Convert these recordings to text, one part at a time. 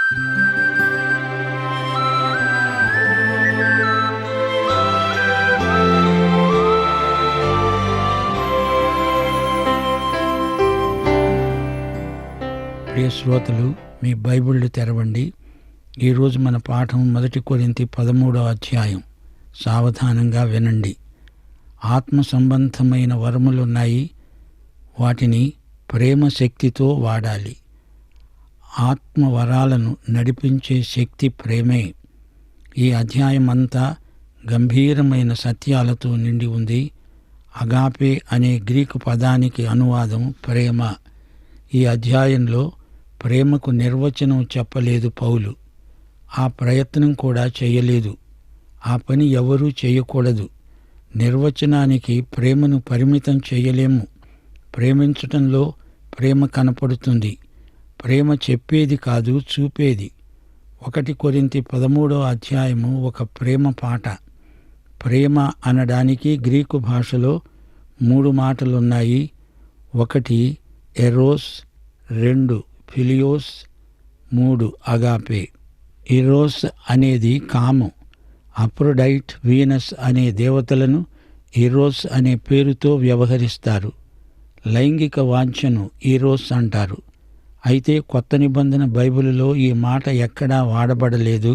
ప్రియ శ్రోతలు, మీ బైబిళ్ళు తెరవండి. ఈరోజు మన పాఠం 1 కొరింథీ 13వ అధ్యాయం. సావధానంగా వినండి. ఆత్మ సంబంధమైన వరములున్నాయి, వాటిని ప్రేమ శక్తితో వాడాలి. ఆత్మ వరాలను నడిపించే శక్తి ప్రేమే. ఈ అధ్యాయం అంతా గంభీరమైన సత్యాలతో నిండి ఉంది. అగాపే అనే గ్రీకు పదానికి అనువాదం ప్రేమ. ఈ అధ్యాయంలో ప్రేమకు నిర్వచనం చెప్పలేదు పౌలు. ఆ ప్రయత్నం కూడా చేయలేదు. ఆ పని ఎవరూ చేయకూడదు. నిర్వచనానికి ప్రేమను పరిమితం చేయలేము. ప్రేమించటంలో ప్రేమ కనపడుతుంది. ప్రేమ చెప్పేది కాదు, చూపేది. 1 కొరింథీ 13వ అధ్యాయము ఒక ప్రేమ పాట. ప్రేమ అనడానికి గ్రీకు భాషలో 3 మాటలున్నాయి. 1 ఎరోస్, 2 ఫిలియోస్, 3 అగాపే. ఎరోస్ అనేది కామం. అఫ్రోడైట్, వీనస్ అనే దేవతలను ఎరోస్ అనే పేరుతో వ్యవహరిస్తారు. లైంగిక వాంఛను ఈరోస్ అంటారు. అయితే కొత్త నిబంధన బైబిలులో ఈ మాట ఎక్కడా వాడబడలేదు.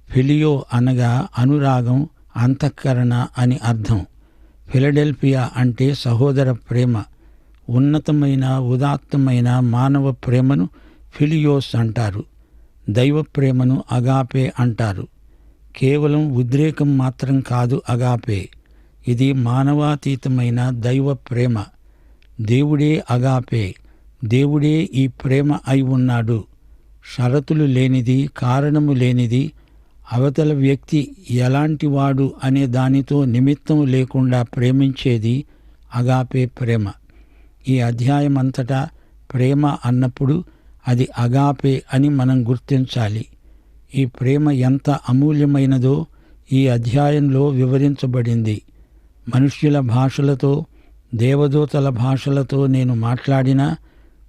ఫిలియో అనగా అనురాగం, అంతఃకరణ అని అర్థం. ఫిలడెల్ఫియా అంటే సహోదర ప్రేమ. ఉన్నతమైన, ఉదాత్తమైన మానవ ప్రేమను ఫిలియోస్ అంటారు. దైవ ప్రేమను అగాపే అంటారు. కేవలం ఉద్రేకం మాత్రం కాదు అగాపే. ఇది మానవాతీతమైన దైవ ప్రేమ. దేవుడే అగాపే. దేవుడే ఈ ప్రేమ అయి ఉన్నాడు. షరతులు లేనిది, కారణము లేనిది, అవతల వ్యక్తి ఎలాంటివాడు అనే దానితో నిమిత్తం లేకుండా ప్రేమించేది అగాపే ప్రేమ. ఈ అధ్యాయం అంతటా ప్రేమ అన్నప్పుడు అది అగాపే అని మనం గుర్తించాలి. ఈ ప్రేమ ఎంత అమూల్యమైనదో ఈ అధ్యాయంలో వివరించబడింది. మనుష్యుల భాషలతో, దేవదూతల భాషలతో నేను మాట్లాడినా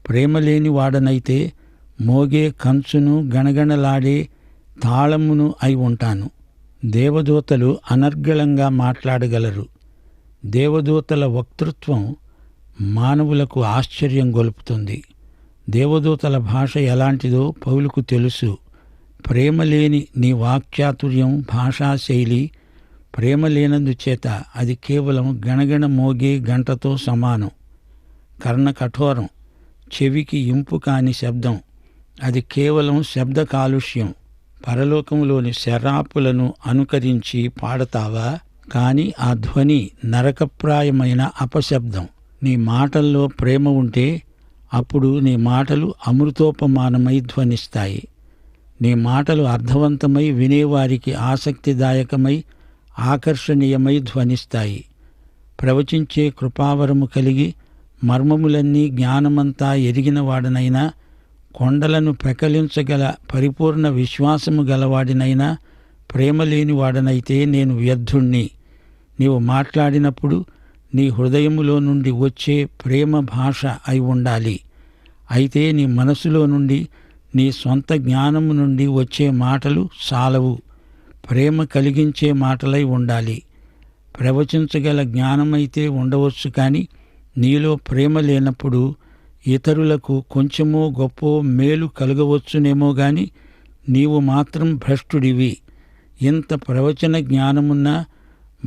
ప్రేమ లేని వాడనైతే మోగే కంచును, గణగణలాడే తాళమును అయి ఉంటాను. దేవదూతలు అనర్గళంగా మాట్లాడగలరు. దేవదూతల వక్తృత్వం మానవులకు ఆశ్చర్యం గొలుపుతుంది. దేవదూతల భాష ఎలాంటిదో పౌలుకు తెలుసు. ప్రేమ లేని నీ వాక్చాతుర్యం, భాషాశైలి ప్రేమ లేనందుచేత అది కేవలం గణగణ మోగే గంటతో సమానం. కర్ణ కఠోరం, చెవికి ఇంపు కాని శబ్దం. అది కేవలం శబ్ద కాలుష్యం. పరలోకంలోని శరాపులను అనుకరించి పాడతావా? కాని ఆ ధ్వని నరకప్రాయమైన అపశబ్దం. నీ మాటల్లో ప్రేమ ఉంటే అప్పుడు నీ మాటలు అమృతోపమానమై ధ్వనిస్తాయి. నీ మాటలు అర్థవంతమై వినేవారికి ఆసక్తిదాయకమై ఆకర్షణీయమై ధ్వనిస్తాయి. ప్రవచించే కృపావరము కలిగి మర్మములన్నీ జ్ఞానమంతా ఎరిగిన వాడనైనా, కొండలను పెకలించగల పరిపూర్ణ విశ్వాసము గలవాడినైనా ప్రేమ లేని వాడనైతే నేను వ్యర్థుణ్ణి. నీవు మాట్లాడినప్పుడు నీ హృదయములో నుండి వచ్చే ప్రేమ భాష అయి ఉండాలి. అయితే నీ మనసులో నుండి, నీ సొంత జ్ఞానము నుండి వచ్చే మాటలు సాలవు. ప్రేమ కలిగించే మాటలై ఉండాలి. ప్రవచించగల జ్ఞానమైతే ఉండవచ్చు, కానీ నీలో ప్రేమ లేనప్పుడు ఇతరులకు కొంచెమో గొప్పో మేలు కలగవచ్చునేమో గాని నీవు మాత్రం భ్రష్టుడివి. ఇంత ప్రవచన జ్ఞానమున్నా,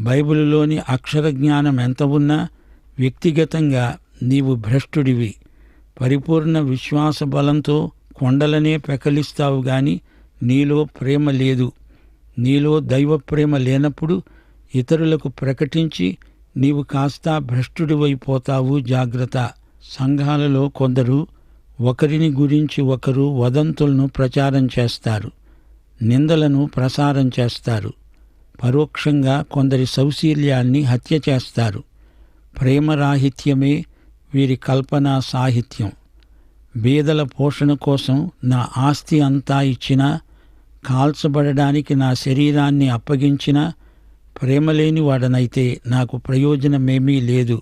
బైబిలులోని అక్షర జ్ఞానం ఎంత ఉన్నా వ్యక్తిగతంగా నీవు భ్రష్టుడివి. పరిపూర్ణ విశ్వాస బలంతో కొండలనే పెకలిస్తావు గాని నీలో ప్రేమ లేదు. నీలో దైవ ప్రేమ లేనప్పుడు ఇతరులకు ప్రకటించి నీవు కాస్త భ్రష్టుడివైపోతావు. జాగ్రత్త. సంఘాలలో కొందరు ఒకరిని గురించి ఒకరు వదంతులను ప్రచారం చేస్తారు, నిందలను ప్రసారం చేస్తారు. పరోక్షంగా కొందరి సౌశీల్యాన్ని హత్య చేస్తారు. ప్రేమరాహిత్యమే వీరి కల్పనా సాహిత్యం. బీదల పోషణ కోసం నా ఆస్తి అంతా ఇచ్చినా, కాల్చబడడానికి నా శరీరాన్ని అప్పగించినా ప్రేమలేని వాడనైతే నాకు ప్రయోజనమేమీ లేదు.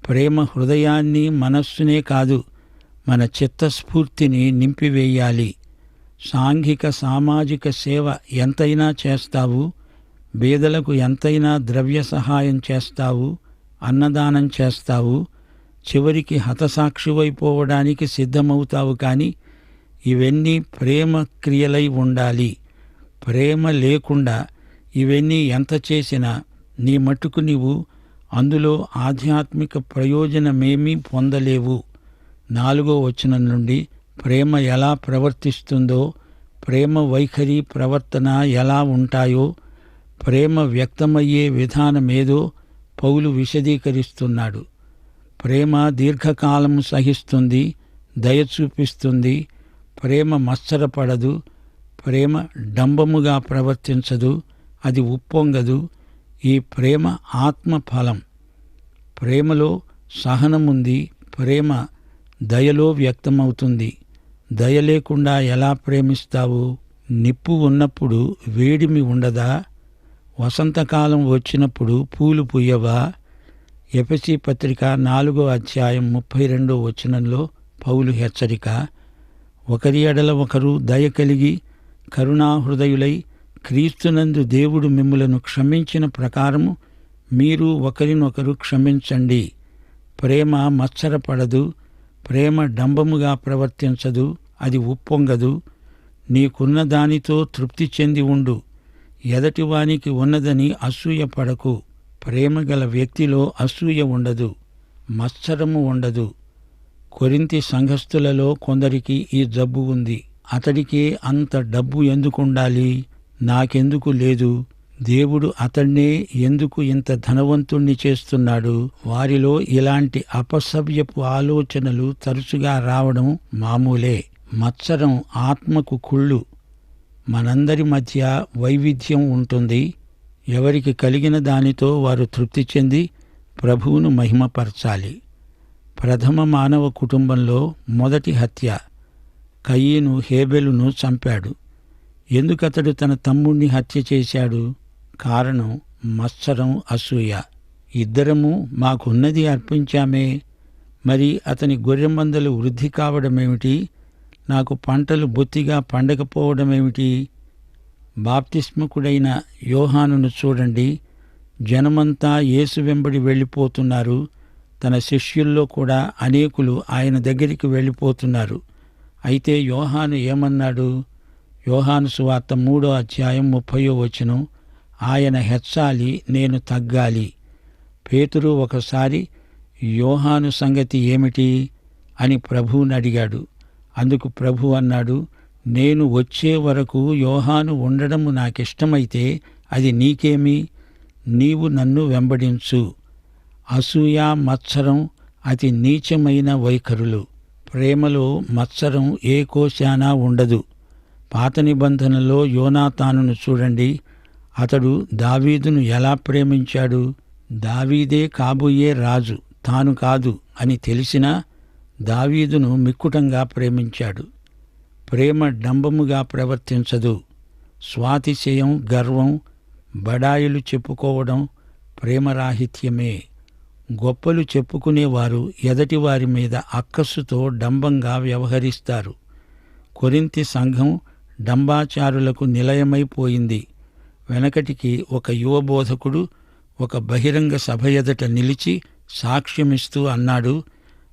ప్రేమ హృదయాన్ని, మనస్సునే కాదు, మన చిత్తస్ఫూర్తిని నింపివేయాలి. సాంఘిక సామాజిక సేవ ఎంతైనా చేస్తావు, బీదలకు ఎంతైనా ద్రవ్య సహాయం చేస్తావు, అన్నదానం చేస్తావు, చివరికి హతసాక్షివైపోవడానికి సిద్ధమవుతావు. కానీ ఇవన్నీ ప్రేమ క్రియలై ఉండాలి. ప్రేమ లేకుండా ఇవన్నీ ఎంత చేసినా నీ మట్టుకు నీవు అందులో ఆధ్యాత్మిక ప్రయోజనమేమీ పొందలేవు. 4వ వచనం నుండి ప్రేమ ఎలా ప్రవర్తిస్తుందో, ప్రేమ వైఖరి ప్రవర్తన ఎలా ఉంటాయో, ప్రేమ వ్యక్తమయ్యే విధానమేదో పౌలు విశదీకరిస్తున్నాడు. ప్రేమ దీర్ఘకాలం సహిస్తుంది, దయ చూపిస్తుంది, ప్రేమ మత్సరపడదు, ప్రేమ డంబముగా ప్రవర్తించదు, అది ఉప్పొంగదు. ఈ ప్రేమ ఆత్మఫలం. ప్రేమలో సహనముంది, ప్రేమ దయలో వ్యక్తమవుతుంది. దయ లేకుండా ఎలా ప్రేమిస్తావు? నిప్పు ఉన్నప్పుడు వేడిమి ఉండదా? వసంతకాలం వచ్చినప్పుడు పూలు పూయవా? ఎఫెసీ పత్రిక 4వ అధ్యాయం 32వ వచనంలో పౌలు హెచ్చరిక. ఒకరి ఎడల ఒకరు దయ కలిగి కరుణాహృదయులై క్రీస్తునందు దేవుడు మిమ్ములను క్షమించిన ప్రకారము మీరు ఒకరినొకరు క్షమించండి. ప్రేమ మత్సరపడదు, ప్రేమ డంబముగా ప్రవర్తించదు, అది ఉప్పొంగదు. నీకున్న దానితో తృప్తి చెంది ఉండు. ఎదటివానికి ఉన్నదని అసూయ పడకు. ప్రేమ గల వ్యక్తిలో అసూయ ఉండదు, మత్సరము ఉండదు. కొరింథీ సంఘస్థులలో కొందరికి ఈ జబ్బు ఉంది. అతడికే అంత డబ్బు ఎందుకుండాలి, నాకెందుకు లేదు? దేవుడు అతన్నే ఎందుకు ఇంత ధనవంతుణ్ణి చేస్తున్నాడు? వారిలో ఇలాంటి అపసవ్యపు ఆలోచనలు తరచుగా రావడం మామూలే. మత్సరం ఆత్మకు కుళ్ళు. మనందరి మధ్య వైవిధ్యం ఉంటుంది. ఎవరికి కలిగిన దానితో వారు తృప్తి చెంది ప్రభువును మహిమపరచాలి. ప్రథమ మానవ కుటుంబంలో మొదటి హత్య. కయీను హేబెలును చంపాడు. ఎందుకతడు తన తమ్ముణ్ణి హత్య చేశాడు? కారణం మత్సరం, అసూయ. ఇద్దరము మాకున్నది అర్పించామే, మరి అతని గొర్రెమందలు వృద్ధి కావడమేమిటి? నాకు పంటలు బొత్తిగా పండకపోవడమేమిటి? బాప్తిస్మకుడైన యోహానును చూడండి. జనమంతా యేసు వెంబడి వెళ్ళిపోతున్నారు. తన శిష్యుల్లో కూడా అనేకులు ఆయన దగ్గరికి వెళ్ళిపోతున్నారు. అయితే యోహాను ఏమన్నాడు? యోహాను సువార్త 3వ అధ్యాయం 30వ వచనం, ఆయన హెచ్చాలి, నేను తగ్గాలి. పేతురు ఒకసారి యోహాను సంగతి ఏమిటి అని ప్రభువుని అడిగాడు. అందుకు ప్రభు అన్నాడు, నేను వచ్చే వరకు యోహాను ఉండడము నాకిష్టమైతే అది నీకేమి? నీవు నన్ను వెంబడించు. అసూయ, మత్సరం అతి నీచమైన వైఖరులు. ప్రేమలో మత్సరం ఏ కోశానా ఉండదు. పాత నిబంధనలో యోనాతానును చూడండి. అతడు దావీదును ఎలా ప్రేమించాడు? దావీదే కాబోయే రాజు, తాను కాదు అని తెలిసినా దావీదును మిక్కుటంగా ప్రేమించాడు. ప్రేమ డంబముగా ప్రవర్తించదు. స్వాతిశయం, గర్వం, బడాయిలు చెప్పుకోవడం ప్రేమరాహిత్యమే. గొప్పలు చెప్పుకునేవారు ఎదటివారి మీద అక్కస్సుతో డంబంగా వ్యవహరిస్తారు. కొరింథీ సంఘం డంబాచారులకు నిలయమైపోయింది. వెనకటికి ఒక యువబోధకుడు ఒక బహిరంగ సభ ఎదుట నిలిచి సాక్ష్యమిస్తూ అన్నాడు,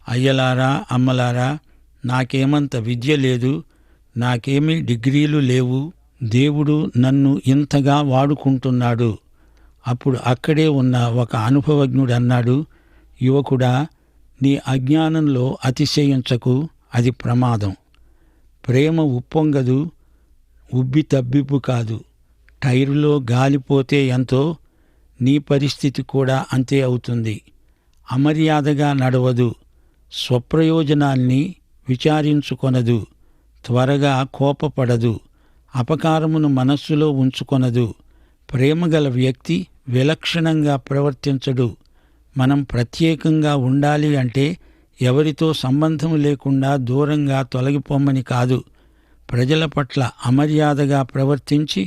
అయ్యలారా, అమ్మలారా, నాకేమంత విద్య లేదు, నాకేమీ డిగ్రీలు లేవు, దేవుడు నన్ను ఇంతగా వాడుకుంటున్నాడు. అప్పుడు అక్కడే ఉన్న ఒక అనుభవజ్ఞుడన్నాడు, యువకుడా, నీ అజ్ఞానంలో అతిశయించకు, అది ప్రమాదం. ప్రేమ ఉప్పొంగదు, ఉబ్బి తబ్బిబ్బు కాదు. టైరులో గాలిపోతే ఎంతో, నీ పరిస్థితి కూడా అంతే అవుతుంది. అమర్యాదగా నడవదు, స్వప్రయోజనాల్ని విచారించుకొనదు, త్వరగా కోపపడదు, అపకారమును మనస్సులో ఉంచుకొనదు. ప్రేమగల వ్యక్తి విలక్షణంగా ప్రవర్తించడు. మనం ప్రత్యేకంగా ఉండాలి అంటే ఎవరితో సంబంధం లేకుండా దూరంగా తొలగిపోమ్మని కాదు. ప్రజల పట్ల అమర్యాదగా ప్రవర్తించి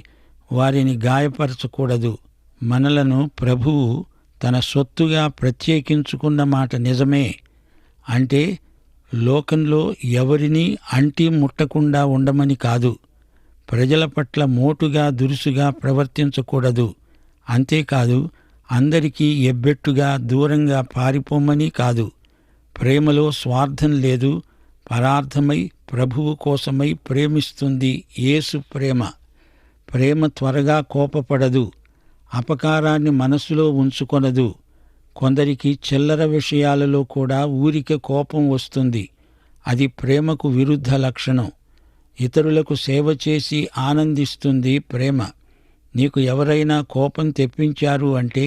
వారిని గాయపరచకూడదు. మనలను ప్రభువు తన సొత్తుగా ప్రత్యేకించుకున్న మాట నిజమే. అంటే లోకంలో ఎవరినీ అంటి ముట్టకుండా ఉండమని కాదు. ప్రజల పట్ల మోటుగా దురుసుగా ప్రవర్తించకూడదు. అంతేకాదు అందరికీ ఎబ్బెట్టుగా దూరంగా పారిపోమని కాదు. ప్రేమలో స్వార్థం లేదు. పరార్థమై ప్రభువు కోసమై ప్రేమిస్తుంది యేసు ప్రేమ. ప్రేమ త్వరగా కోపపడదు. అపకారాన్ని మనసులో ఉంచుకొనదు. కొందరికి చిల్లర విషయాలలో కూడా ఊరికే కోపం వస్తుంది. అది ప్రేమకు విరుద్ధ లక్షణం. ఇతరులకు సేవ చేసి ఆనందిస్తుంది ప్రేమ. నీకు ఎవరైనా కోపం తెప్పించారు అంటే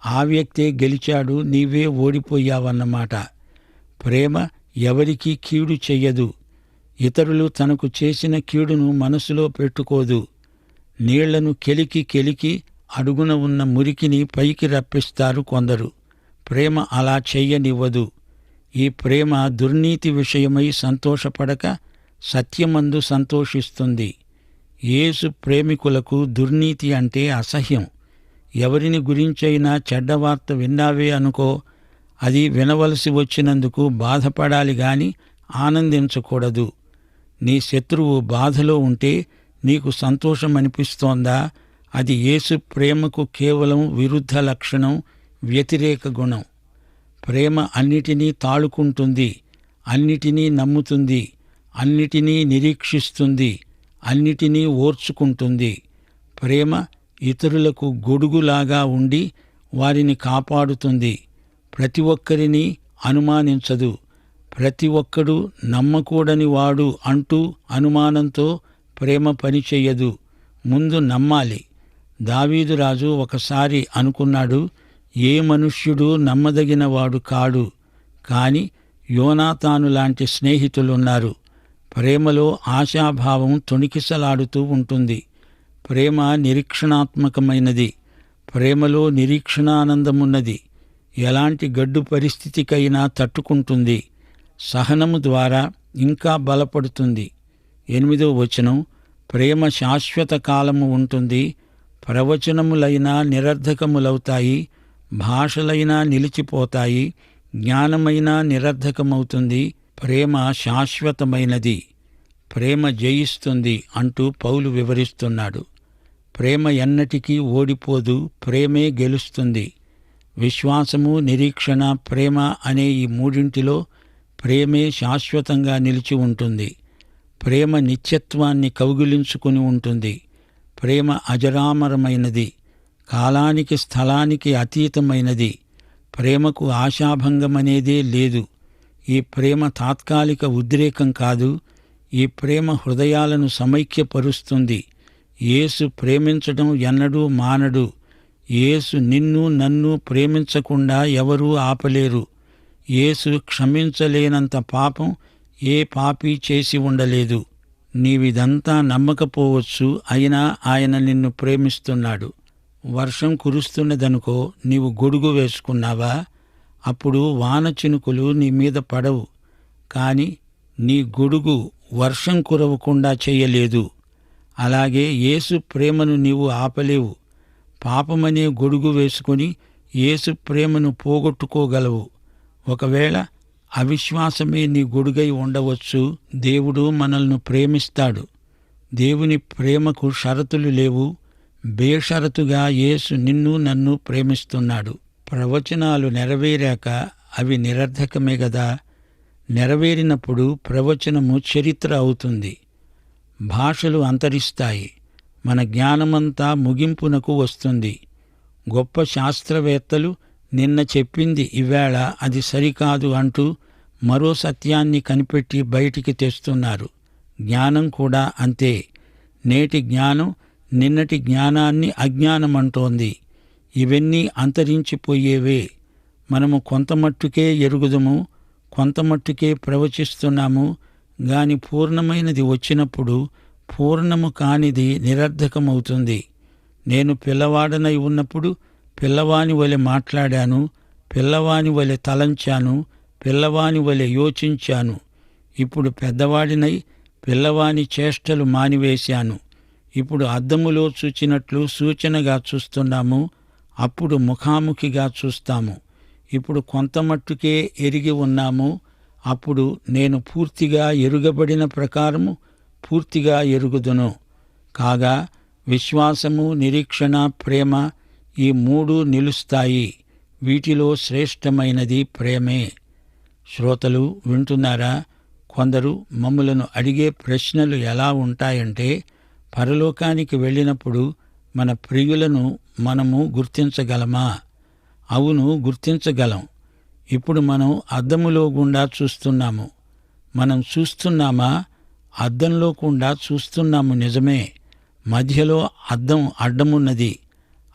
ఆ వ్యక్తే గెలిచాడు, నీవే ఓడిపోయావన్నమాట. ప్రేమ ఎవరికీ కీడు చెయ్యదు. ఇతరులు తనకు చేసిన కీడును మనసులో పెట్టుకోదు. నీళ్లను కెలికి అడుగున ఉన్న మురికిని పైకి రప్పిస్తారు కొందరు. ప్రేమ అలా చెయ్యనివ్వదు. ఈ ప్రేమ దుర్నీతి విషయమై సంతోషపడక సత్యమందు సంతోషిస్తుంది. యేసు ప్రేమికులకు దుర్నీతి అంటే అసహ్యం. ఎవరిని గురించైనా చెడ్డవార్త విన్నావే అనుకో, అది వినవలసి వచ్చినందుకు బాధపడాలి గాని ఆనందించకూడదు. నీ శత్రువు బాధలో ఉంటే నీకు సంతోషం అనిపిస్తోందా? అది యేసు ప్రేమకు కేవలం విరుద్ధ లక్షణం, వ్యతిరేక గుణం. ప్రేమ అన్నిటినీ తాళుకుంటుంది, అన్నిటినీ నమ్ముతుంది, అన్నిటినీ నిరీక్షిస్తుంది, అన్నిటినీ ఓర్చుకుంటుంది. ప్రేమ ఇతరులకు గొడుగులాగా ఉండి వారిని కాపాడుతుంది. ప్రతి ఒక్కరిని అనుమానించదు. ప్రతి ఒక్కడు నమ్మకూడని వాడు అంటూ అనుమానంతో ప్రేమ పనిచెయ్యదు. ముందు నమ్మాలి. దావీదు రాజు ఒకసారి అనుకున్నాడు, ఏ మనుష్యుడు నమ్మదగినవాడు కాడు. కాని యోనాతాను లాంటి స్నేహితులున్నారు. ప్రేమలో ఆశాభావం తొణికిసలాడుతూ ఉంటుంది. ప్రేమ నిరీక్షణాత్మకమైనది. ప్రేమలో నిరీక్షణానందమున్నది. ఎలాంటి గడ్డు పరిస్థితికైనా తట్టుకుంటుంది. సహనము ద్వారా ఇంకా బలపడుతుంది. 8వ వచనం, ప్రేమ శాశ్వత కాలము ఉంటుంది. ప్రవచనములైనా నిరర్ధకములవుతాయి, భాషలైనా నిలిచిపోతాయి, జ్ఞానమైనా నిరర్ధకమవుతుంది. ప్రేమ శాశ్వతమైనది. ప్రేమ జయిస్తుంది అంటూ పౌలు వివరిస్తున్నాడు. ప్రేమ ఎన్నటికీ ఓడిపోదు. ప్రేమే గెలుస్తుంది. విశ్వాసము, నిరీక్షణ, ప్రేమ అనే ఈ మూడింటిలో ప్రేమే శాశ్వతంగా నిలిచి ఉంటుంది. ప్రేమ నిత్యత్వాన్ని కౌగిలించుకుని ఉంటుంది. ప్రేమ అజరామరమైనది, కాలానికి స్థలానికి అతీతమైనది. ప్రేమకు ఆశాభంగమనేదే లేదు. ఈ ప్రేమ తాత్కాలిక ఉద్రేకం కాదు. ఈ ప్రేమ హృదయాలను సమైక్యపరుస్తుంది. యేసు ప్రేమించడం ఎన్నడూ మానడు. యేసు నిన్ను నన్ను ప్రేమించకుండా ఎవరూ ఆపలేరు. యేసు క్షమించలేనంత పాపం ఏ పాపీ చేసి ఉండలేదు. నీవిదంతా నమ్మకపోవచ్చు, అయినా ఆయన నిన్ను ప్రేమిస్తున్నాడు. వర్షం కురుస్తున్నదనుకో, నీవు గొడుగు వేసుకున్నావా? అప్పుడు వాన చినుకులు నీ మీద పడవు. కాని నీ గొడుగు వర్షం కురవకుండా చెయ్యలేదు. అలాగే యేసు ప్రేమను నీవు ఆపలేవు. పాపమనే గొడుగు వేసుకుని యేసు ప్రేమను పోగొట్టుకోగలవు. ఒకవేళ అవిశ్వాసమే నీ గొడుగై ఉండవచ్చు. దేవుడు మనల్ని ప్రేమిస్తాడు. దేవుని ప్రేమకు షరతులు లేవు. బేషరతుగా యేసు నిన్ను నన్ను ప్రేమిస్తున్నాడు. ప్రవచనాలు నెరవేరాక అవి నిరర్ధకమే గదా. నెరవేరినప్పుడు ప్రవచనము చరిత్ర అవుతుంది. భాషలు అంతరిస్తాయి. మన జ్ఞానమంతా ముగింపునకు వస్తుంది. గొప్ప శాస్త్రవేత్తలు నిన్న చెప్పింది ఇవాళ అది సరికాదు అంటూ మరో సత్యాన్ని కనిపెట్టి బయటికి తెస్తున్నారు. జ్ఞానం కూడా అంతే. నేటి జ్ఞానం నిన్నటి జ్ఞానాన్ని అజ్ఞానమంటోంది. ఇవన్నీ అంతరించిపోయేవే. మనము కొంతమట్టుకే ఎరుగుదము, కొంతమట్టుకే ప్రవచిస్తున్నాము. గాని పూర్ణమైనది వచ్చినప్పుడు పూర్ణము కానిది నిరర్ధకమవుతుంది. నేను పిల్లవాడనై ఉన్నప్పుడు పిల్లవాని వలె మాట్లాడాను, పిల్లవాని వలె తలంచాను, పిల్లవాని వలె యోచించాను. ఇప్పుడు పెద్దవాడినై పిల్లవాని చేష్టలు మానివేశాను. ఇప్పుడు అద్దములో చూచినట్లు సూచనగా చూస్తున్నాము, అప్పుడు ముఖాముఖిగా చూస్తాము. ఇప్పుడు కొంతమట్టుకే ఎరిగి ఉన్నాము, అప్పుడు నేను పూర్తిగా ఎరుగబడిన ప్రకారము పూర్తిగా ఎరుగుదును. కాగా విశ్వాసము, నిరీక్షణ, ప్రేమ ఈ మూడు నిలుస్తాయి. వీటిలో శ్రేష్టమైనది ప్రేమే. శ్రోతలు వింటున్నారా? కొందరు మమ్ములను అడిగే ప్రశ్నలు ఎలా ఉంటాయంటే, పరలోకానికి వెళ్ళినప్పుడు మన ప్రియులను మనము గుర్తించగలమా? అవును, గుర్తించగలం. ఇప్పుడు మనం అద్దములో గుండా చూస్తున్నాము. మనం చూస్తున్నామా? అద్దంలో గుండా చూస్తున్నాము, నిజమే. మధ్యలో అద్దం అడ్డమున్నది.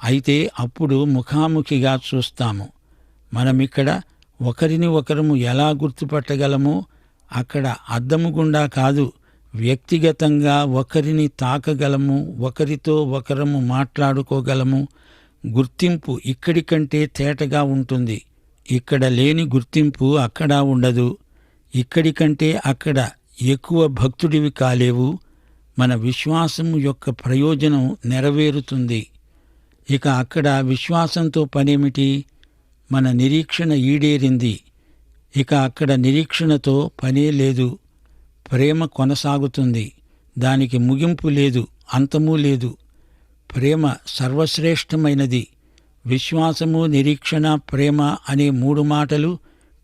అయితే అప్పుడు ముఖాముఖిగా చూస్తాము. మనమిక్కడ ఒకరిని ఒకరము ఎలా గుర్తుపట్టగలమో అక్కడ అద్దము గుండా కాదు, వ్యక్తిగతంగా ఒకరిని తాకగలము, ఒకరితో ఒకరము మాట్లాడుకోగలము. గుర్తింపు ఇక్కడి కంటే తేటగా ఉంటుంది. ఇక్కడ లేని గుర్తింపు అక్కడ ఉండదు. ఇక్కడి కంటే అక్కడ ఎక్కువ భక్తుడివి కాలేవు. మన విశ్వాసము యొక్క ప్రయోజనం నెరవేరుతుంది. ఇక అక్కడ విశ్వాసంతో పనేమిటి? మన నిరీక్షణ ఈడేరింది. ఇక అక్కడ నిరీక్షణతో పనే లేదు. ప్రేమ కొనసాగుతుంది. దానికి ముగింపు లేదు, అంతమూ లేదు. ప్రేమ సర్వశ్రేష్టమైనది. విశ్వాసము, నిరీక్షణ, ప్రేమ అనే మూడు మాటలు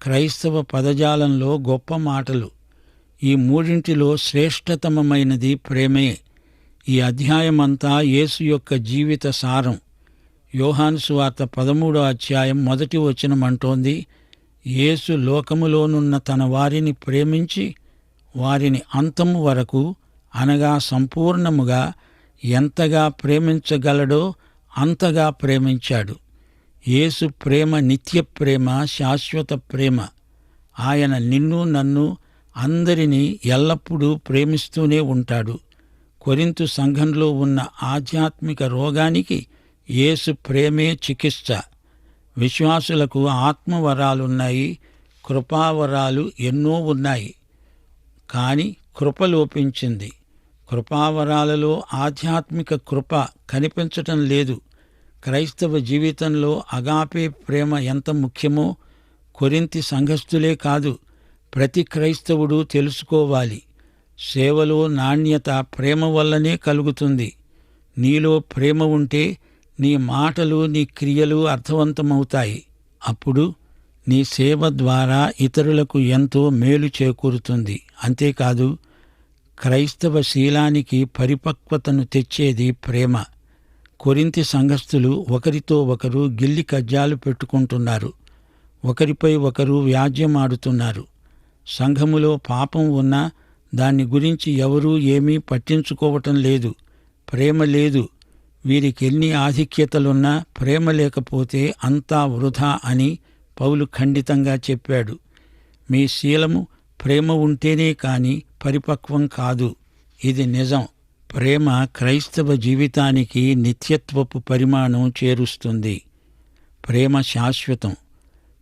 క్రైస్తవ పదజాలంలో గొప్ప మాటలు. ఈ మూడింటిలో శ్రేష్టతమమైనది ప్రేమే. ఈ అధ్యాయమంతా యేసు యొక్క జీవిత సారం. యోహాను సువార్త 13వ అధ్యాయం 1వ వచనం అంటోంది, యేసు లోకములోనున్న తన వారిని ప్రేమించి వారిని అంతము వరకు, అనగా సంపూర్ణముగా ఎంతగా ప్రేమించగలడో అంతగా ప్రేమించాడు. యేసు ప్రేమ నిత్య ప్రేమ, శాశ్వత ప్రేమ. ఆయన నిన్ను, నన్ను, అందరినీ ఎల్లప్పుడూ ప్రేమిస్తూనే ఉంటాడు. కొరింథు సంఘంలో ఉన్న ఆధ్యాత్మిక రోగానికి యేసు ప్రేమే చికిత్స. విశ్వాసులకు ఆత్మవరాలున్నాయి, కృపావరాలు ఎన్నో ఉన్నాయి. కాని కృప లోపించింది. కృపావరాలలో ఆధ్యాత్మిక కృప కనిపించటం లేదు. క్రైస్తవ జీవితంలో అగాపే ప్రేమ ఎంత ముఖ్యమో కొరింథీ సంఘస్థులే కాదు, ప్రతి క్రైస్తవుడు తెలుసుకోవాలి. సేవలో నాణ్యత ప్రేమ వల్లనే కలుగుతుంది. నీలో ప్రేమ ఉంటే నీ మాటలు, నీ క్రియలు అర్థవంతమవుతాయి. అప్పుడు నీ సేవ ద్వారా ఇతరులకు ఎంతో మేలు చేకూరుతుంది. అంతేకాదు, క్రైస్తవ శీలానికి పరిపక్వతను తెచ్చేది ప్రేమ. కొరింథీ సంఘస్థులు ఒకరితో ఒకరు గిల్లి కజ్జాలు పెట్టుకుంటున్నారు. ఒకరిపై ఒకరు వ్యాజ్యమాడుతున్నారు. సంఘములో పాపం ఉన్నా దాన్ని గురించి ఎవరూ ఏమీ పట్టించుకోవటం లేదు. ప్రేమ లేదు. వీరికెన్ని ఆధిక్యతలున్నా ప్రేమ లేకపోతే అంతా వృధా అని పౌలు ఖండితంగా చెప్పాడు. మీ శీలము ప్రేమ ఉంటేనే కాని పరిపక్వం కాదు. ఇది నిజం. ప్రేమ క్రైస్తవ జీవితానికి నిత్యత్వపు పరిమాణం చేరుస్తుంది. ప్రేమ శాశ్వతం.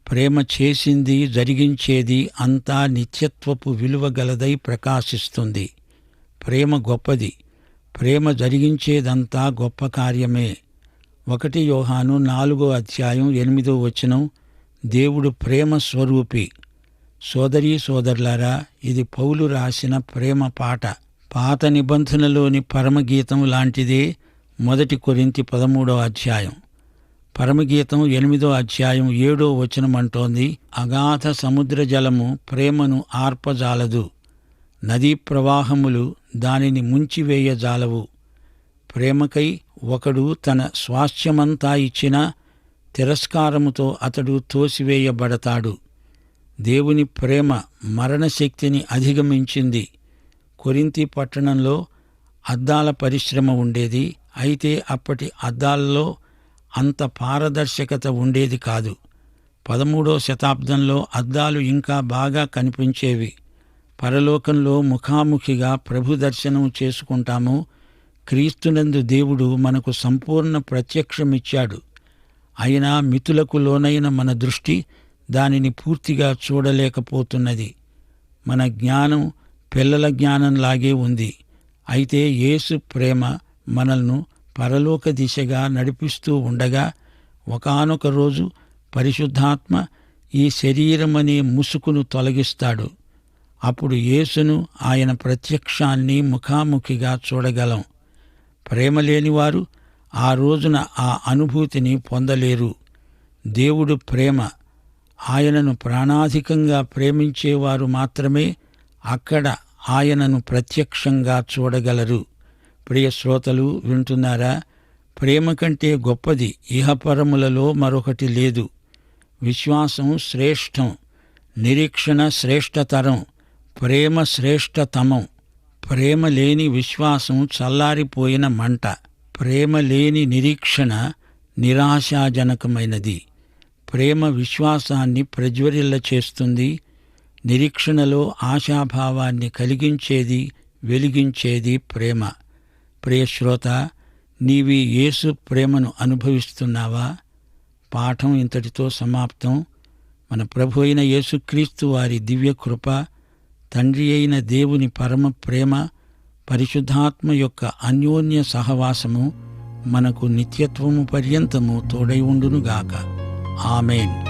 ప్రేమ చేసింది, జరిగించేది అంతా నిత్యత్వపు విలువ గలదై ప్రకాశిస్తుంది. ప్రేమ గొప్పది. ప్రేమ జరిగించేదంతా గొప్ప కార్యమే. 1 యోహాను 4వ అధ్యాయం 8వ వచనం, దేవుడు ప్రేమ స్వరూపి. సోదరీ సోదరులారా, ఇది పౌలు రాసిన ప్రేమ పాట. పాత నిబంధనలోని పరమగీతం లాంటిదే 1 కొరింథీ 13వ అధ్యాయం. పరమగీతం 8వ అధ్యాయం 7వ వచనం అంటోంది, అగాధ సముద్ర జలము ప్రేమను ఆర్పజాలదు, నదీ ప్రవాహములు దానిని ముంచివేయజాలవు. ప్రేమకై ఒకడు తన స్వాస్థ్యమంతా ఇచ్చినా తిరస్కారముతో అతడు తోసివేయబడతాడు. దేవుని ప్రేమ మరణశక్తిని అధిగమించింది. కొరింథీ పట్టణంలో అద్దాల పరిశ్రమ ఉండేది. అయితే అప్పటి అద్దాలలో అంత పారదర్శకత ఉండేది కాదు. 13వ శతాబ్దంలో అద్దాలు ఇంకా బాగా కనిపించేవి. పరలోకంలో ముఖాముఖిగా ప్రభు దర్శనం చేసుకుంటాము. క్రీస్తునందు దేవుడు మనకు సంపూర్ణ ప్రత్యక్షమిచ్చాడు. అయినా మితులకు లోనైన మన దృష్టి దానిని పూర్తిగా చూడలేకపోతున్నది. మన జ్ఞానం పిల్లల జ్ఞానంలాగే ఉంది. అయితే యేసు ప్రేమ మనల్ని పరలోక దిశగా నడిపిస్తూ ఉండగా ఒకానొక రోజు పరిశుద్ధాత్మ ఈ శరీరమనే ముసుకును తొలగిస్తాడు. అప్పుడు యేసును, ఆయన ప్రత్యక్షాన్ని ముఖాముఖిగా చూడగలం. ప్రేమ లేనివారు ఆ రోజున ఆ అనుభూతిని పొందలేరు. దేవుడు ప్రేమ. ఆయనను ప్రాణాధికంగా ప్రేమించేవారు మాత్రమే అక్కడ ఆయనను ప్రత్యక్షంగా చూడగలరు. ప్రియ శ్రోతలు, వింటున్నారా? ప్రేమ కంటే గొప్పది ఇహపరములలో మరొకటి లేదు. విశ్వాసం శ్రేష్టం, నిరీక్షణ శ్రేష్టతరం, ప్రేమ శ్రేష్టతమం. ప్రేమ లేని విశ్వాసం చల్లారిపోయిన మంట. ప్రేమ లేని నిరీక్షణ నిరాశాజనకమైనది. ప్రేమ విశ్వాసాన్ని ప్రజ్వరిల్ల చేస్తుంది. నిరీక్షణలో ఆశాభావాన్ని కలిగించేది, వెలిగించేది ప్రేమ. ప్రియశ్రోత, నీవీ యేసు ప్రేమను అనుభవిస్తున్నావా? పాఠం ఇంతటితో సమాప్తం. మన ప్రభు అయిన యేసుక్రీస్తు వారి దివ్యకృప, తండ్రి అయిన దేవుని పరమ ప్రేమ, పరిశుద్ధాత్మ యొక్క అన్యోన్య సహవాసము మనకు నిత్యత్వము పర్యంతము తోడై ఉండునుగాక. ఆమేన్.